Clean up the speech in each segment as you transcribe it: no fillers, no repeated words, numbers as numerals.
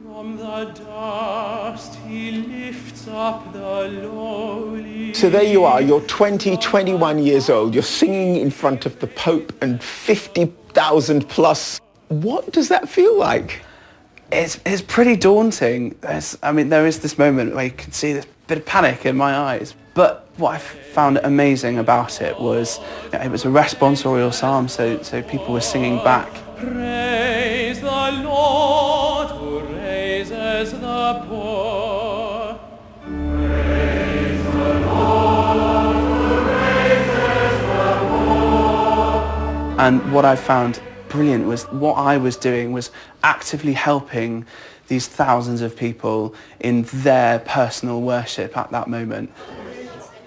From the dust he lifts up the lowly. So there you are, you're 20, 21 years old, you're singing in front of the Pope and 50,000 plus. What does that feel like? It's pretty daunting. There is this moment where you can see this bit of panic in my eyes. But what I found amazing about it was it was a responsorial psalm, so people were singing back. Praise the Lord who raises the poor. Praise the Lord who raises the poor. And what I found brilliant was what I was doing was actively helping these thousands of people in their personal worship at that moment.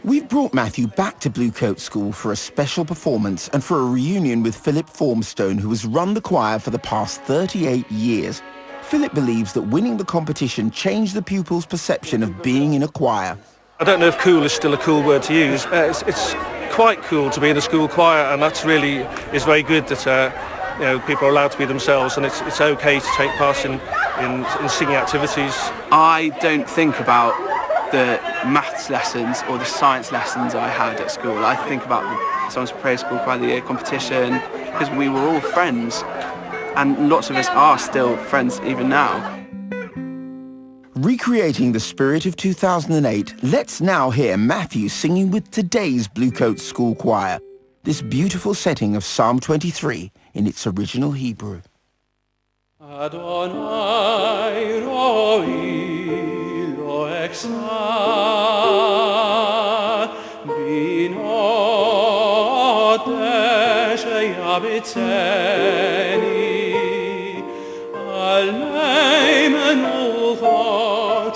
We've brought Matthew back to Bluecoat School for a special performance and for a reunion with Philip Formstone, who has run the choir for the past 38 years. Philip believes that winning the competition changed the pupils' perception of being in a choir. I don't know if cool is still a cool word to use. It's quite cool to be in a school choir, and that's really is very good that people are allowed to be themselves, and it's okay to take part in singing activities. I don't think about the maths lessons or the science lessons I had at school. I think about the Songs of Praise School Choir of the Year competition, because we were all friends, and lots of us are still friends even now. Recreating the spirit of 2008, let's now hear Matthew singing with today's Bluecoat School Choir, this beautiful setting of Psalm 23 in its original Hebrew. Adonai roi lo exal binot sheyabitzeni al mei menuchot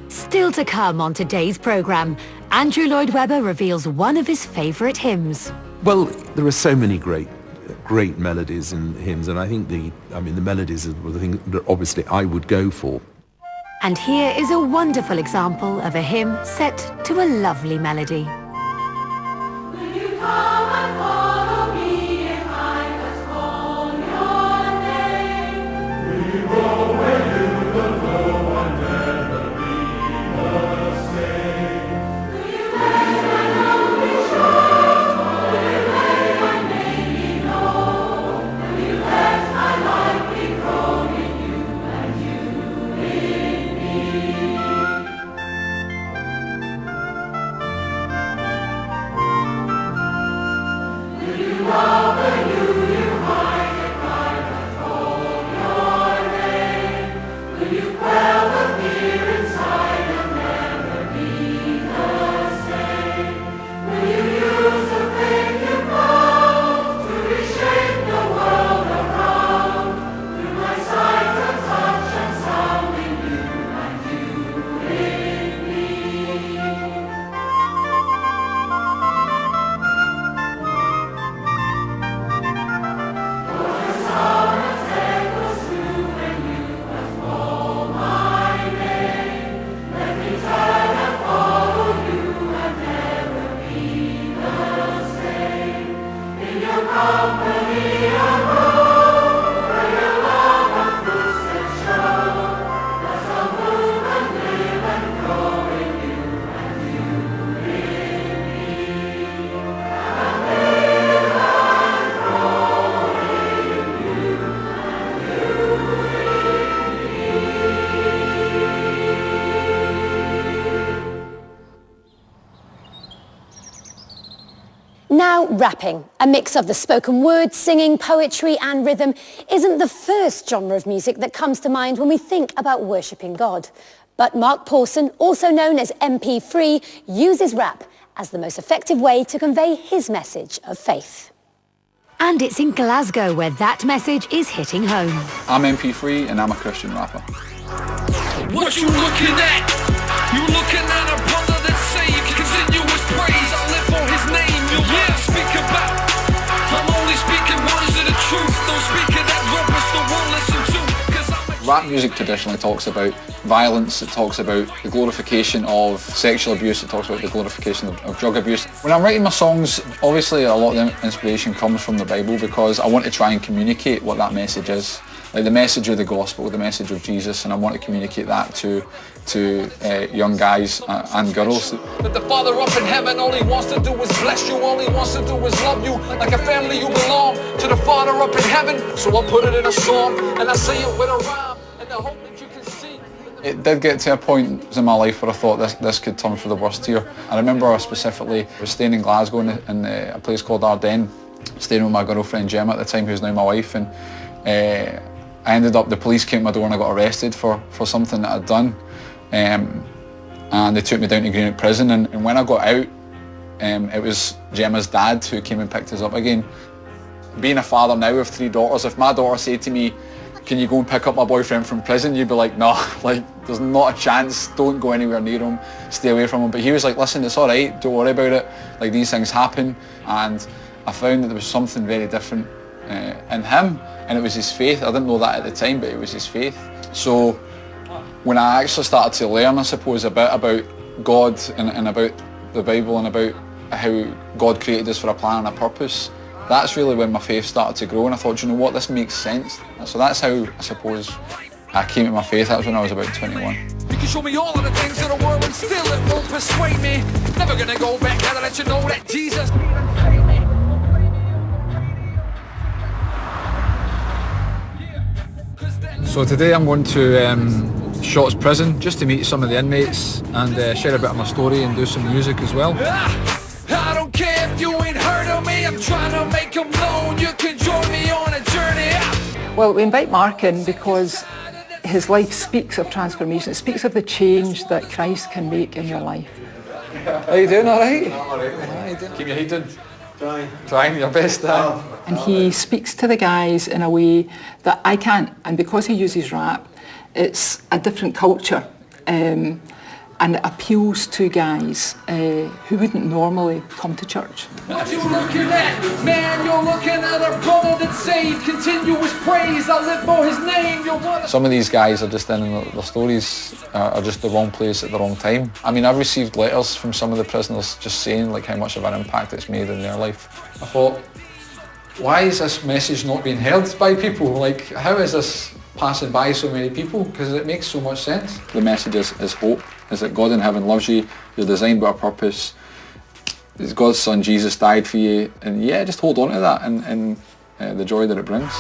Still to come on today's programme, Andrew Lloyd Webber reveals one of his favourite hymns. Well, there are so many great melodies in hymns, and I think the melodies are the thing that obviously I would go for. And here is a wonderful example of a hymn set to a lovely melody. Now rapping, a mix of the spoken word, singing, poetry and rhythm, isn't the first genre of music that comes to mind when we think about worshipping God. But Mark Pawson, also known as MP3, uses rap as the most effective way to convey his message of faith. And it's in Glasgow where that message is hitting home. I'm MP3 and I'm a Christian rapper. What you looking at? You looking at a brother that saved, continuous praise. I live for his name, you'll speak about. I'm only speaking words of the truth. Don't speak of that rubbish the world listen to. Rap music traditionally talks about violence, it talks about the glorification of sexual abuse, it talks about the glorification of drug abuse. When I'm writing my songs, obviously a lot of the inspiration comes from the Bible because I want to try and communicate what that message is. Like the message of the gospel, the message of Jesus, and I want to communicate that to young guys and girls. That the Father up in heaven all he wants to do is bless you, all he wants to do is love you. Like a family you belong to the Father up in heaven. So I put it in a song and I say it with a rhyme and I hope that you can see. It did get to a point in my life where I thought this could turn for the worst here. I remember specifically I was staying in Glasgow in a place called Ardennes, staying with my girlfriend Gemma at the time, who's now my wife, and I ended up, the police came to my door and I got arrested for something that I'd done. And they took me down to Greenock prison, and when I got out, it was Gemma's dad who came and picked us up again. Being a father now of 3 daughters, if my daughter said to me, can you go and pick up my boyfriend from prison, you'd be like, no, like there's not a chance, don't go anywhere near him, stay away from him. But he was like, listen, it's all right, don't worry about it, like these things happen. And I found that there was something very different in him, and it was his faith. I didn't know that at the time, but it was his faith. So when I actually started to learn, I suppose, a bit about God and about the Bible and about how God created us for a plan and a purpose, that's really when my faith started to grow, and I thought, you know what, this makes sense. So that's how, I suppose, I came to my faith. That was when I was about 21. You can show me all of the things in the world and still it won't persuade me. Never gonna go back, gotta let you know that Jesus. So today I'm going to Shotts Prison just to meet some of the inmates and share a bit of my story and do some music as well. I don't care if you ain't heard of me, I'm trying to make them known. You can join me on a journey out. Well, we invite Mark in because his life speaks of transformation. It speaks of the change that Christ can make in your life. How you doing, all right? All right. Keep your head down. Trying your best. And he speaks to the guys in a way that I can't, and because he uses rap, it's a different culture, and it appeals to guys who wouldn't normally come to church. What you looking at? Man, you're looking at a brother that saved, continuous praise. I live for his name. Some of these guys are just in their stories are just the wrong place at the wrong time. I mean, I've received letters from some of the prisoners just saying like how much of an impact it's made in their life. I thought, why is this message not being heard by people? Like, how is this passing by so many people? Because it makes so much sense. The message is hope, is that God in heaven loves you, you're designed with a purpose, God's son Jesus died for you, and yeah, just hold on to that and the joy that it brings.